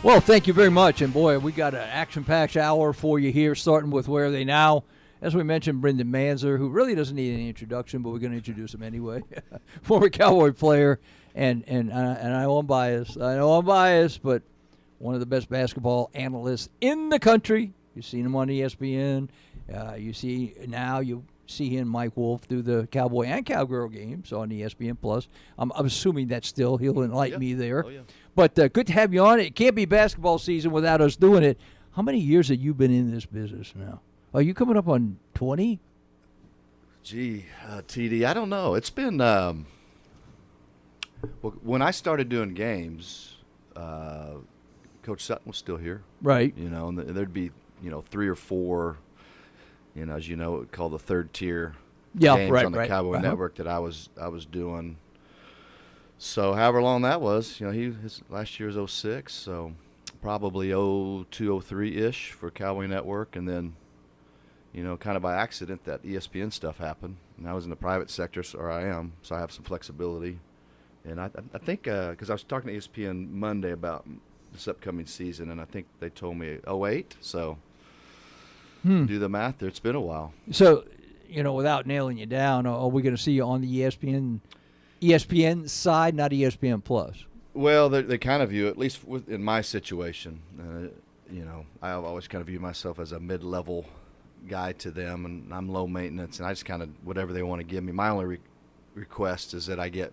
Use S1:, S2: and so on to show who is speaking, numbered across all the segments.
S1: Well, thank you very much. And, boy, we got an action-packed hour for you here, starting with Where Are They Now? As we mentioned, Bryndon Manzer, who really doesn't need any introduction, but we're going to introduce him anyway. Former Cowboy player, and I know I'm biased. But one of the best basketball analysts in the country. You've seen him on ESPN. You see him and Mike Wolf do the Cowboy and Cowgirl games on ESPN Plus. I'm assuming that still he'll enlighten me there.
S2: Oh, yeah.
S1: But good to have you on. It can't be basketball season without us doing it. How many years have you been in this business now? Are you coming up on 20?
S2: Gee, TD, I don't know. It's been when I started doing games, Coach Sutton was still here.
S1: Right.
S2: And there'd be 3 or 4, as you know, called the third tier games on the Cowboy Network that I was doing. So however long that was, his last year was 06, so probably 02, 03-ish for Cowboy Network, and then, kind of by accident that ESPN stuff happened, and I was in the private sector, or I am, so I have some flexibility. And I think, because I was talking to ESPN Monday about this upcoming season, and I think they told me 08, so do the math there. It's been a while.
S1: So, without nailing you down, are we going to see you on the ESPN side, not ESPN Plus?
S2: Well, they kind of view, at least in my situation, I always kind of view myself as a mid-level guy to them, and I'm low maintenance, and I just kind of, whatever they want to give me. My only request is that I get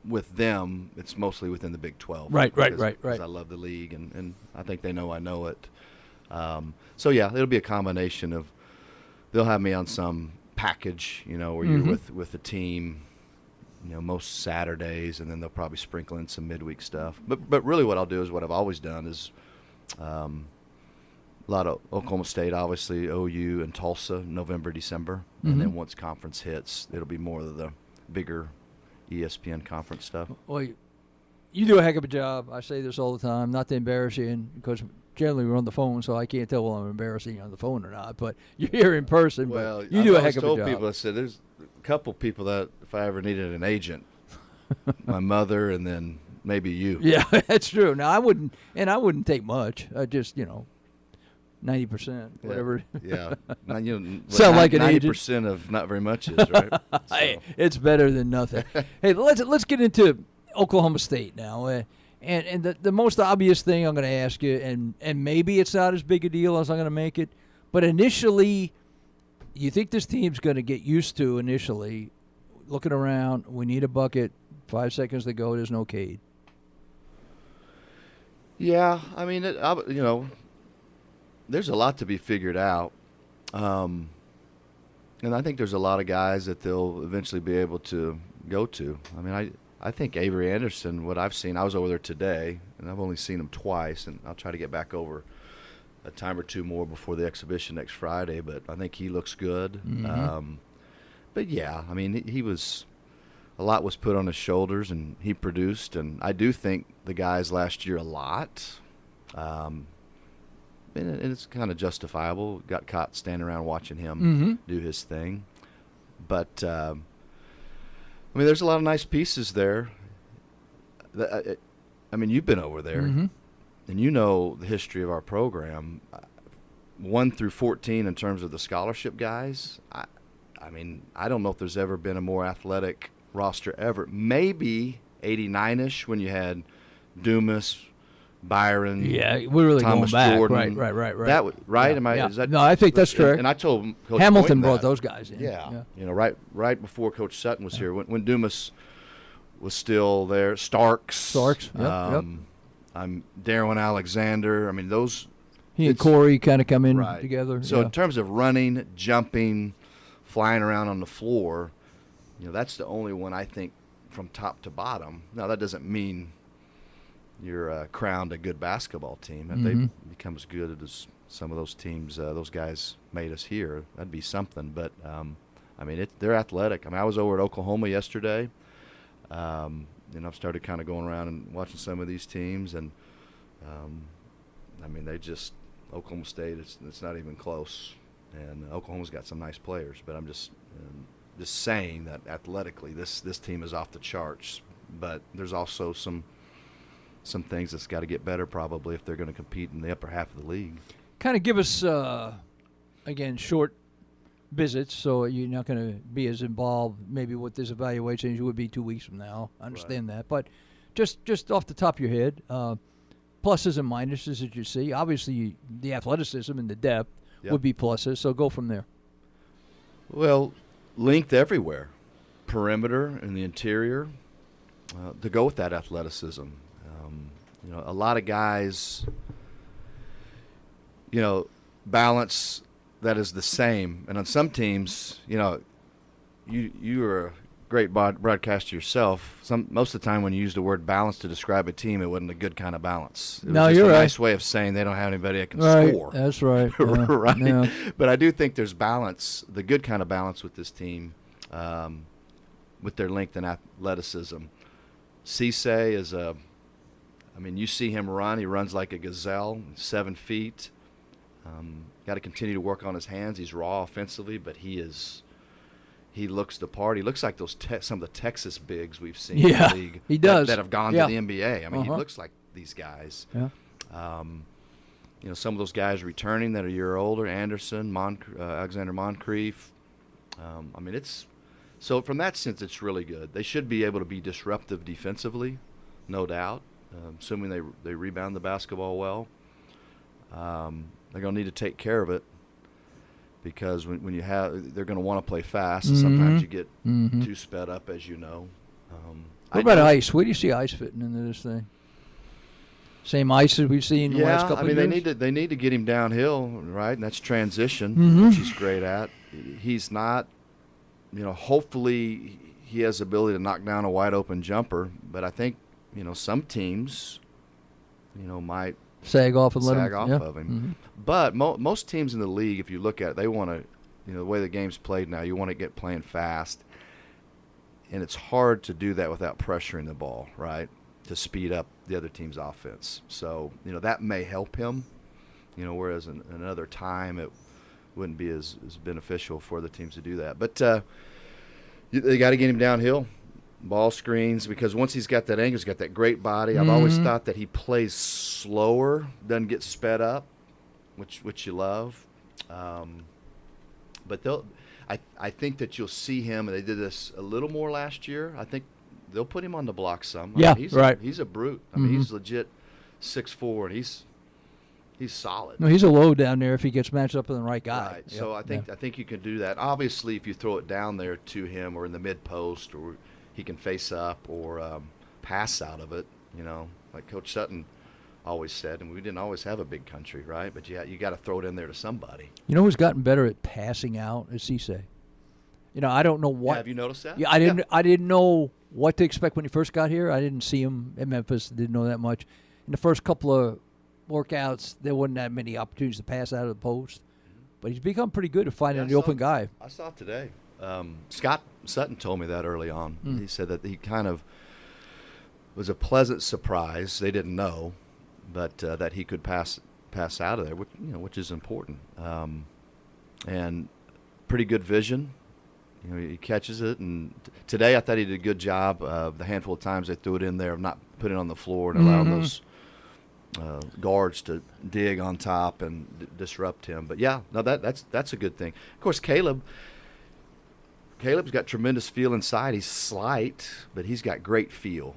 S2: with them, it's mostly within the Big 12.
S1: Right.
S2: Because I love the league, and I think they know I know it. So, yeah, it'll be a combination of, they'll have me on some package, where you're with the team, most Saturdays, and then they'll probably sprinkle in some midweek stuff. But really what I'll do is what I've always done is a lot of Oklahoma State, obviously, OU and Tulsa, November, December. And then once conference hits, it'll be more of the bigger ESPN conference stuff.
S1: Well, you do a heck of a job. I say this all the time, not to embarrass you, because generally we're on the phone, so I can't tell whether I'm embarrassing you on the phone or not. But you're here in person.
S2: Well,
S1: you do a heck of a job.
S2: I told people, I said, there's a couple people that if I ever needed an agent, my mother, and then maybe you.
S1: Yeah, that's true. Now I wouldn't take much. I just 90%, whatever.
S2: Yeah.
S1: Sound like an
S2: 90% of not very much is, right?
S1: Hey, it's better than nothing. Hey, let's get into Oklahoma State now. And the most obvious thing I'm going to ask you, and maybe it's not as big a deal as I'm going to make it, but initially, you think this team's going to get used to initially looking around, we need a bucket, 5 seconds to go, there's no Cade?
S2: Yeah, I mean, there's a lot to be figured out. And I think there's a lot of guys that they'll eventually be able to go to. I mean, I think Avery Anderson, what I've seen, I was over there today, and I've only seen him twice, and I'll try to get back over a time or two more before the exhibition next Friday, but I think he looks good. But, yeah, I mean, a lot was put on his shoulders, and he produced, and I do think the guys last year a lot. And it's kind of justifiable. Got caught standing around watching him do his thing. But, I mean, there's a lot of nice pieces there. I mean, you've been over there, and you know the history of our program. 1 through 14 in terms of the scholarship guys, I mean, I don't know if there's ever been a more athletic roster ever. Maybe 89-ish when you had Dumas, Byron,
S1: we're really
S2: Thomas
S1: going back.
S2: Jordan.
S1: Right.
S2: That right?
S1: Yeah,
S2: Am I?
S1: yeah.
S2: Is that,
S1: no, I think that's correct.
S2: And I told Coach
S1: Hamilton
S2: Boynton
S1: brought
S2: that.
S1: those guys in.
S2: Yeah. Right before Coach Sutton was here, when Dumas was still there, Starks.
S1: Yep.
S2: I'm Darwin Alexander. I mean, those.
S1: He and Corey kind of come in together.
S2: So in terms of running, jumping, flying around on the floor, that's the only one I think from top to bottom. Now that doesn't mean you're crowned a good basketball team. If they become as good as some of those teams, those guys made us here, that'd be something. But, I mean, they're athletic. I mean, I was over at Oklahoma yesterday. And I've started kind of going around and watching some of these teams. And, I mean, Oklahoma State, it's not even close. And Oklahoma's got some nice players. But I'm just saying that athletically this team is off the charts. But there's also some some things that's got to get better probably if they're going to compete in the upper half of the league.
S1: Kind of give us, again, short visits, so you're not going to be as involved maybe with this evaluation as you would be 2 weeks from now. I understand that. But just off the top of your head, pluses and minuses that you see. Obviously, the athleticism and the depth would be pluses, so go from there.
S2: Well, length everywhere. Perimeter and the interior to go with that athleticism. A lot of guys, balance that is the same. And on some teams, you are a great broadcaster yourself. Most of the time when you use the word balance to describe a team, it wasn't a good kind of balance. It was just a nice way of saying they don't have anybody that can score.
S1: That's right.
S2: Right?
S1: Yeah.
S2: But I do think there's balance, the good kind of balance with this team, with their length and athleticism. Cisse is you see him run. He runs like a gazelle, 7 feet. Got to continue to work on his hands. He's raw offensively, but he looks the part. He looks like those some of the Texas bigs we've seen in the league.
S1: He does.
S2: That have gone to the NBA. He looks like these guys.
S1: Yeah.
S2: Some of those guys returning that are a year older, Anderson, Alexander Moncrief. So from that sense, it's really good. They should be able to be disruptive defensively, no doubt, assuming they rebound the basketball well. They're going to need to take care of it because when they're going to want to play fast. And sometimes you get too sped up, as you know.
S1: What about ice? Where do you see ice fitting into this thing? Same ice as we've seen in the last couple of years?
S2: They need to get him downhill, right? And that's transition, which he's great at. He's not, hopefully he has the ability to knock down a wide open jumper, but I think, some teams, might
S1: sag off of
S2: him.
S1: Mm-hmm.
S2: But most teams in the league, if you look at it, they want to, the way the game's played now, you want to get playing fast. And it's hard to do that without pressuring the ball, right, to speed up the other team's offense. So, that may help him, whereas in another time it wouldn't be as beneficial for the teams to do that. But they got to get him downhill. Ball screens, because once he's got that angle, he's got that great body. I've always thought that he plays slower, doesn't get sped up, which you love. But I think that you'll see him, and they did this a little more last year. I think they'll put him on the block some. He's a brute. He's legit 6'4", and he's solid.
S1: No, he's a load down there if he gets matched up with the right guy.
S2: Right. Yep. So I think you can do that. Obviously, if you throw it down there to him or in the mid post, or he can face up or pass out of it, like Coach Sutton always said, and we didn't always have a big country, right? But you got to throw it in there to somebody. You
S1: know who's gotten better at passing out is Cisse. I don't know what.
S2: Have you noticed that?
S1: Yeah, I didn't know what to expect when he first got here. I didn't see him at Memphis. Didn't know that much. In the first couple of workouts, there wasn't that many opportunities to pass out of the post. But he's become pretty good at finding the open guy.
S2: I saw it today. Scott Sutton told me that early on. He said that he kind of was a pleasant surprise. They didn't know, but that he could pass out of there, which is important. And pretty good vision. He catches it. And today I thought he did a good job. The handful of times they threw it in there of not putting it on the floor and allowing those guards to dig on top and disrupt him. But that's a good thing. Of course, Caleb's got tremendous feel inside. He's slight, but he's got great feel.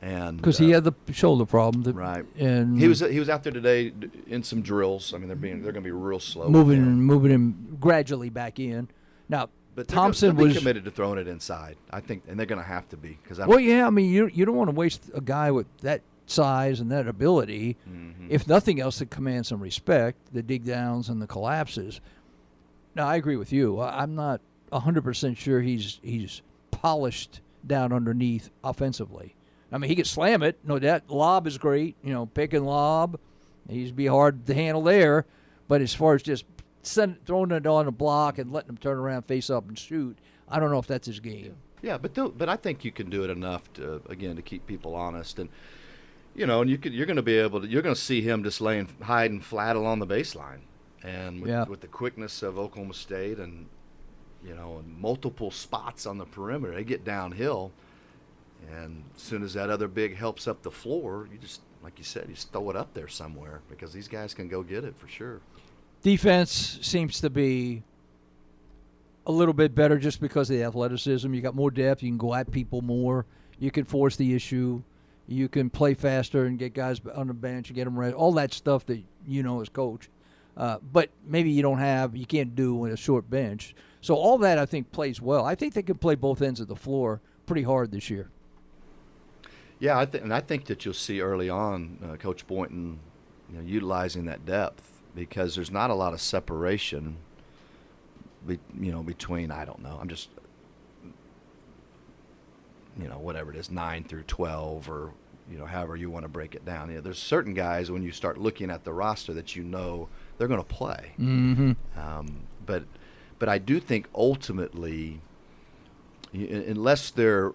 S2: And
S1: because he had the shoulder problem,
S2: right?
S1: And
S2: he was out there today in some drills. They're going to be real slow,
S1: moving him gradually back in. Now,
S2: but
S1: Thompson
S2: was
S1: committed
S2: to throwing it inside, I think, and they're going to have to be because.
S1: You don't want to waste a guy with that size and that ability, if nothing else, to command some respect, the dig downs and the collapses. Now, I agree with you. I'm not 100% sure he's polished down underneath offensively. He can slam it. No, that lob is great. Pick and lob. He'd be hard to handle there. But as far as just throwing it on a block and letting him turn around, face up, and shoot, I don't know if that's his game.
S2: Yeah, but I think you can do it enough to keep people honest. And you're going to see him just hiding flat along the baseline, and with the quickness of Oklahoma State and multiple spots on the perimeter, they get downhill, And as soon as that other big helps up the floor, you just, like you said, you just throw it up there somewhere because these guys can go get it for sure.
S1: Defense seems to be a little bit better just because of the athleticism. You got more depth. You can go at people more. You can force the issue. You can play faster and get guys on the bench and get them ready. All that stuff that you know as coach. But maybe you can't do with a short bench. So all that, I think, plays well. I think they can play both ends of the floor pretty hard this year.
S2: Yeah, I think that you'll see early on Coach Boynton, utilizing that depth because there's not a lot of separation. Between, I don't know, I'm just, whatever it is, 9 through 12 or, however you want to break it down. There's certain guys when you start looking at the roster that they're going to play.
S1: Mm-hmm.
S2: But I do think ultimately, unless they're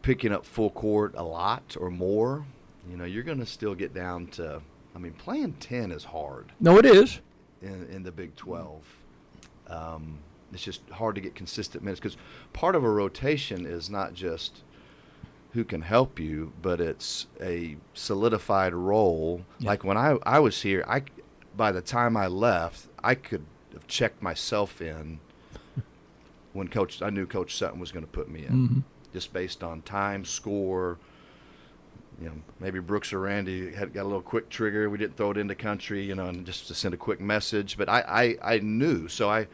S2: picking up full court a lot or more, you're going to still get down to, playing 10 is hard.
S1: No, it is.
S2: In the Big 12. It's just hard to get consistent minutes because part of a rotation is not just who can help you, but it's a solidified role. Yeah. Like when I was here, by the time I left, I could have checked myself in when I knew Coach Sutton was going to put me in, mm-hmm. just based on time, score. Maybe Brooks or Randy got a little quick trigger. We didn't throw it into country, and just to send a quick message. But I knew. So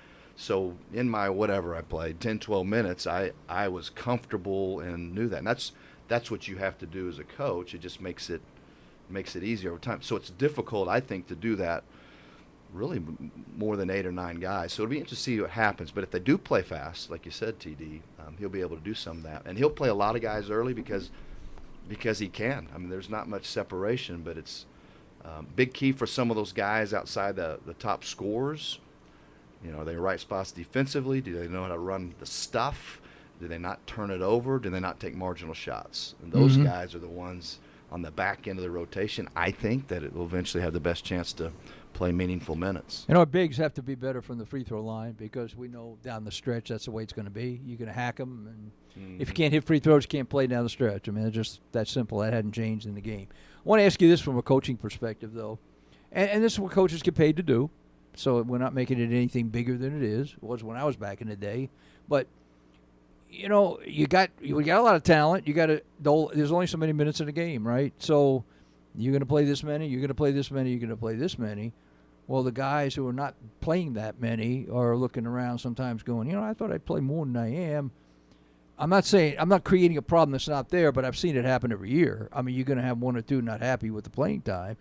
S2: in my whatever I played, 10, 12 minutes, I was comfortable and knew that. And that's what you have to do as a coach. It just makes it easier over time. So it's difficult, I think, to do that really more than 8 or 9 guys. So it'll be interesting to see what happens. But if they do play fast, like you said, TD, he'll be able to do some of that. And he'll play a lot of guys early because he can. There's not much separation, but it's big key for some of those guys outside the top scorers. Are they right spots defensively? Do they know how to run the stuff? Do they not turn it over? Do they not take marginal shots? And those mm-hmm. guys are the ones on the back end of the rotation, I think, that it will eventually have the best chance to play meaningful minutes.
S1: Our bigs have to be better from the free throw line because we know down the stretch that's the way it's going to be. You're going to hack them, and mm-hmm. if you can't hit free throws, you can't play down the stretch. It's just that simple. That hadn't changed in the game. I want to ask you this from a coaching perspective, though, and this is what coaches get paid to do, so we're not making it anything bigger than it is. It was when I was back in the day. But, we got a lot of talent. There's only so many minutes in a game, right? So you're going to play this many, you're going to play this many, you're going to play this many. Well, the guys who are not playing that many are looking around sometimes going, I thought I'd play more than I am. I'm not creating a problem that's not there, but I've seen it happen every year. You're going to have 1 or 2 not happy with the playing time.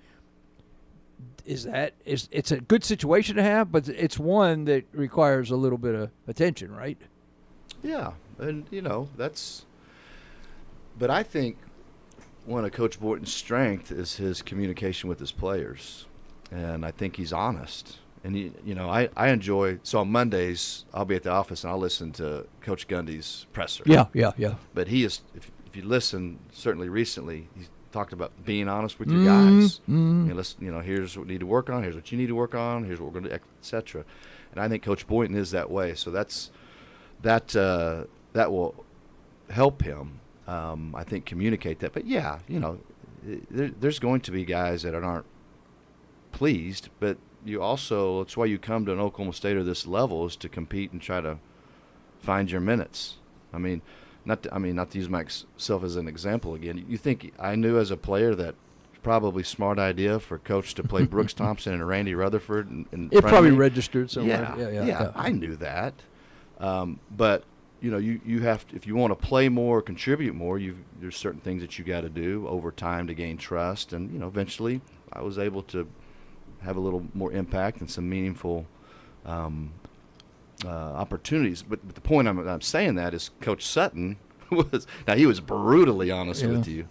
S1: It's a good situation to have, but it's one that requires a little bit of attention, right?
S2: Yeah, and but I think one of Coach Boynton's strength is his communication with his players, and I think he's honest. And I enjoy. So on Mondays, I'll be at the office and I'll listen to Coach Gundy's presser.
S1: Yeah.
S2: But he is, if you listen, certainly recently, he's talked about being honest with your guys. Mm-hmm. Here's what we need to work on. Here's what you need to work on. Here's what we're going to, etc. And I think Coach Boynton is that way. So that will help him. I think communicate that. But yeah, there's going to be guys that aren't pleased, but that's why you come to an Oklahoma State or this level is to compete and try to find your minutes. Not to use myself as an example again. You think I knew as a player that probably smart idea for Coach to play Brooks Thompson and Randy Rutherford.
S1: It probably registered somewhere.
S2: Yeah, I knew that. But you have to, if you want to play more, contribute more. There's certain things that you got to do over time to gain trust, and eventually I was able to have a little more impact and some meaningful opportunities. But the point I'm saying that is Coach Sutton he was brutally honest with you,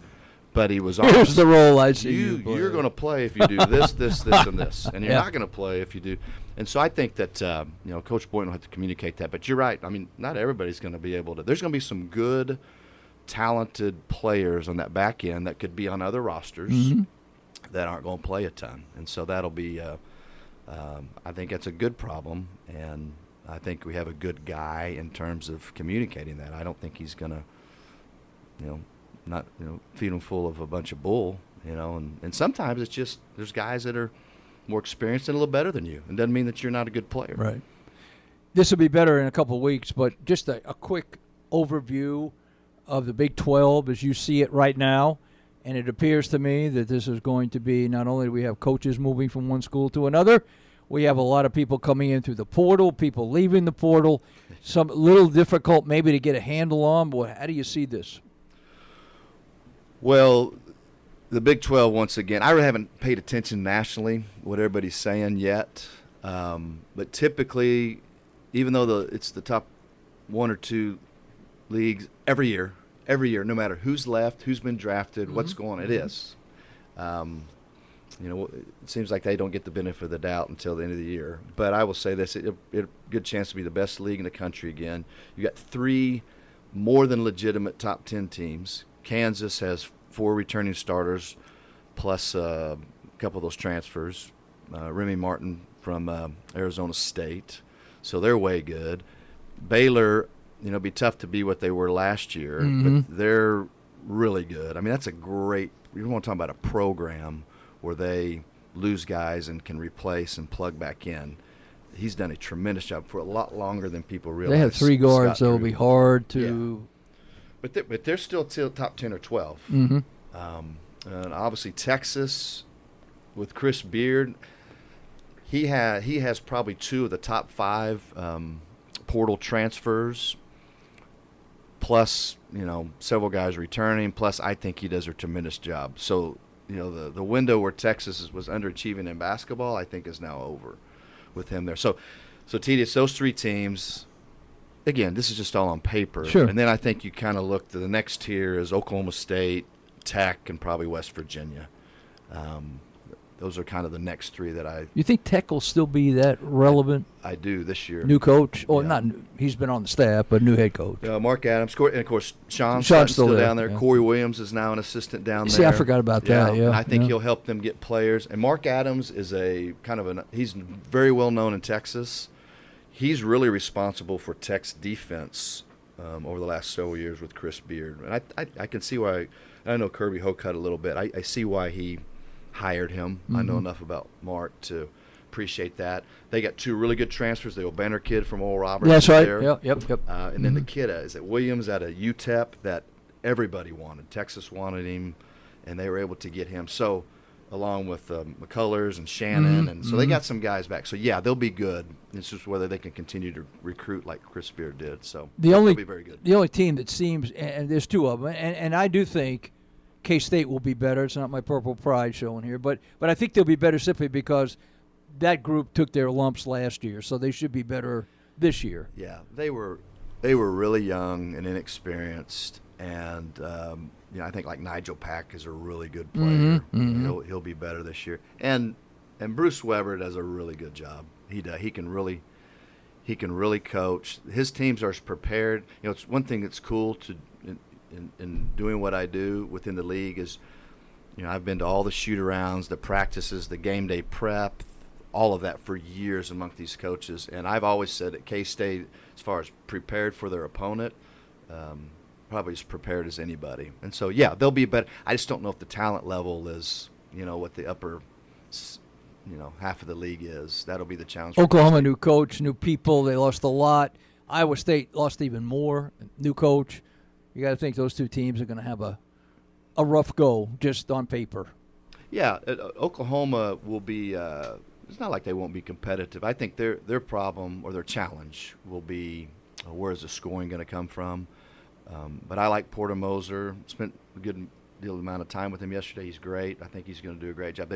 S2: but he was honest.
S1: Here's the role I see
S2: you're going to play if you do this, this, and this, and you're not going to play if you do. And so I think that Coach Boynton will have to communicate that. But you're right. Not everybody's going to be able to. There's going to be some good, talented players on that back end that could be on other rosters. Mm-hmm. That aren't going to play a ton. And so that'll be I think that's a good problem, and I think we have a good guy in terms of communicating that. I don't think he's going to not feed them full of a bunch of bull, and sometimes it's just there's guys that are more experienced and a little better than you. It doesn't mean that you're not a good player.
S1: Right. This will be better in a couple of weeks, but just a quick overview of the Big 12 as you see it right now. And it appears to me that this is going to be not only do we have coaches moving from one school to another, we have a lot of people coming in through the portal, people leaving the portal, some little difficult maybe to get a handle on. But how do you see this?
S2: Well, the Big 12, once again, I really haven't paid attention nationally what everybody's saying yet. But typically, even though it's the top one or two leagues every year, no matter who's left, who's been drafted, what's going on, it is. It seems like they don't get the benefit of the doubt until the end of the year. But I will say this, it's a good chance to be the best league in the country again. You got 3 more than legitimate top 10 teams. Kansas has 4 returning starters, plus a couple of those transfers. Remy Martin from Arizona State, so they're way good. Baylor, it'd be tough to be what they were last year, but they're really good. I mean, that's a great – you want to talk about a program where they lose guys and can replace and plug back in. He's done a tremendous job for a lot longer than people realize.
S1: They have 3 guards, so it'll be hard to
S2: But they're still top 10 or 12.
S1: Mm-hmm.
S2: And obviously Texas with Chris Beard, he has probably 2 of the top 5 portal transfers, plus several guys returning. Plus, I think he does a tremendous job. So the window where Texas was underachieving in basketball, I think, is now over with him there. So TD, it's those 3 teams. Again, this is just all on paper.
S1: Sure.
S2: And then I think you kind of look to the next tier is Oklahoma State, Tech, and probably West Virginia. Those are kind of the next 3 that
S1: You think Tech will still be that relevant?
S2: I do this year.
S1: New coach? Or
S2: Yeah.
S1: not new, he's been on the staff, but new head coach.
S2: Mark Adams, and of course Sean's
S1: still
S2: down there.
S1: Yeah.
S2: Corey Williams is now an assistant down there.
S1: See, I forgot about that. Yeah,
S2: and I think he'll help them get players. And Mark Adams is he's very well known in Texas. He's really responsible for Tech's defense over the last several years with Chris Beard. And I can see why. I know Kirby Hocutt a little bit. I see why he hired him. I know enough about Mark to appreciate that. They got 2 really good transfers. The O'Banner kid from Oral Roberts.
S1: That's right.
S2: There.
S1: Yep.
S2: And then the kid is at Williams out of UTEP that everybody wanted. Texas wanted him, and they were able to get him. So, along with McCullers and Shannon, and so they got some guys back. So yeah, they'll be good. It's just whether they can continue to recruit like Chris Beard did. So they'll be very good.
S1: The only team that seems, and there's 2 of them, and I do think K-State will be better. It's not my purple pride showing here, but I think they'll be better simply because that group took their lumps last year, so they should be better this year.
S2: Yeah, they were really young and inexperienced, and I think like Nigel Pack is a really good player. He'll be better this year, and Bruce Weber does a really good job. He can really coach. His teams are prepared. It's one thing that's cool to in doing what I do within the league is, I've been to all the shoot-arounds, the practices, the game day prep, all of that for years among these coaches. And I've always said at K-State, as far as prepared for their opponent, probably as prepared as anybody. And so, yeah, they'll be better. I just don't know if the talent level is, what the upper, half of the league is. That'll be the challenge.
S1: Oklahoma, new coach, new people. They lost a lot. Iowa State lost even more. New coach. You got to think those 2 teams are going to have a rough go just on paper.
S2: Yeah, Oklahoma will be. It's not like they won't be competitive. I think their problem or their challenge will be where is the scoring going to come from. But I like Porter Moser. Spent a good deal of amount of time with him yesterday. He's great. I think he's going to do a great job.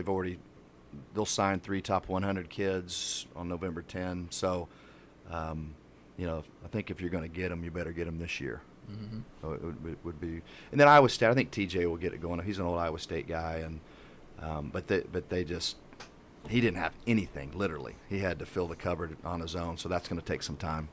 S2: They'll sign 3 top 100 kids on November 10. So, I think if you're going to get them, you better get them this year. So it would be, and then Iowa State. I think TJ will get it going. He's an old Iowa State guy, and but they just he didn't have anything. Literally, he had to fill the cupboard on his own. So that's going to take some time.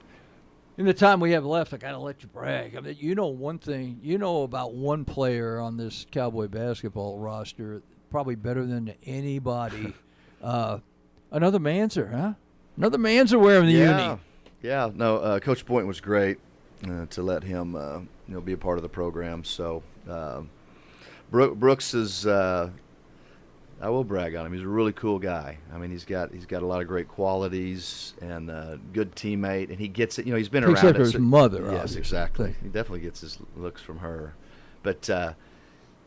S1: In the time we have left, I got to let you brag. I mean, one thing. About one player on this Cowboy basketball roster, probably better than anybody. Another Manzer, huh? Another Manzer wearing the uni.
S2: Yeah. No, Coach Boynton was great. to let him be a part of the program. So Brooks is. I will brag on him. He's a really cool guy. I mean, he's got a lot of great qualities and good teammate, and he gets it. He's been
S1: Takes
S2: around
S1: after
S2: it.
S1: his mother.
S2: Yes,
S1: obviously.
S2: exactly. He definitely gets his looks from her, but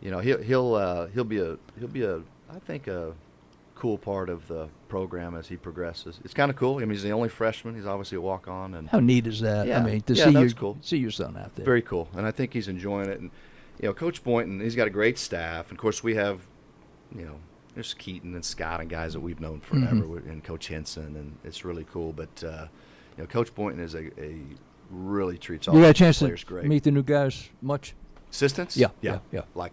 S2: he'll be a I think a cool part of the program as he progresses. It's kind of cool. I mean, he's the only freshman. He's obviously a walk-on, and
S1: How neat is that?
S2: Yeah.
S1: I mean, to
S2: Yeah, that's cool.
S1: see your son out there.
S2: Very cool, and I think he's enjoying it. And Coach Boynton, he's got a great staff. And of course, we have, there's Keaton and Scott and guys that we've known forever, and Coach Henson, and it's really cool. But Coach Boynton is a really treats all
S1: You got a
S2: the
S1: chance to
S2: players great.
S1: meet the new guys much?
S2: Assistants?
S1: Yeah.
S2: Like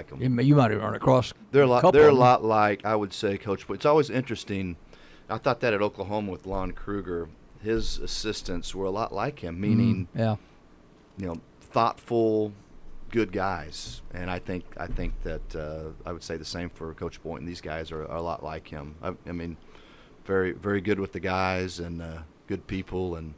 S2: them.
S1: You might have run across.
S2: They're a
S1: a
S2: lot.
S1: couple
S2: They're a
S1: of them.
S2: lot like, I would say, Coach Boynton. It's always interesting. I thought that at Oklahoma with Lon Kruger, his assistants were a lot like him, meaning
S1: Yeah.
S2: thoughtful, good guys. And I think that I would say the same for Coach Boynton. These guys are a lot like him. I mean, very, very good with the guys and good people, and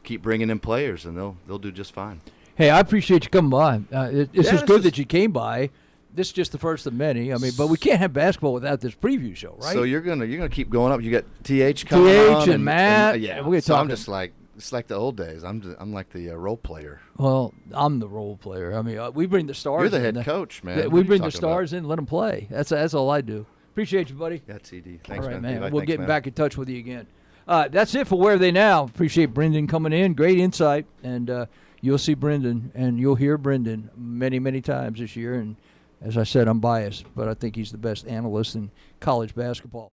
S2: keep bringing in players, and they'll do just fine.
S1: Hey, I appreciate you coming by. It's
S2: Yeah,
S1: just
S2: this
S1: good
S2: is-
S1: that you came by. This is just the first of many. I mean, but we can't have basketball without this preview show, right?
S2: So you're gonna keep going up. You got TH coming on,
S1: and Matt.
S2: yeah.
S1: We're gonna
S2: So
S1: talk
S2: I'm just like it's like the old days. I'm like the role player.
S1: Well, I'm the role player. I mean, we bring the stars.
S2: You're the
S1: in.
S2: head coach, man.
S1: Yeah,
S2: What
S1: we
S2: are you
S1: bring the
S2: talking about?
S1: stars in, let them play. That's all I do. Appreciate you, buddy.
S2: Yeah, TD. Thanks,
S1: All right,
S2: man.
S1: man.
S2: Thanks,
S1: We'll get
S2: man.
S1: back in touch with you again. That's it for Where Are They Now. Appreciate Bryndon coming in. Great insight. And you'll see Bryndon, and you'll hear Bryndon many, many times this year. And as I said, I'm biased, but I think he's the best analyst in college basketball.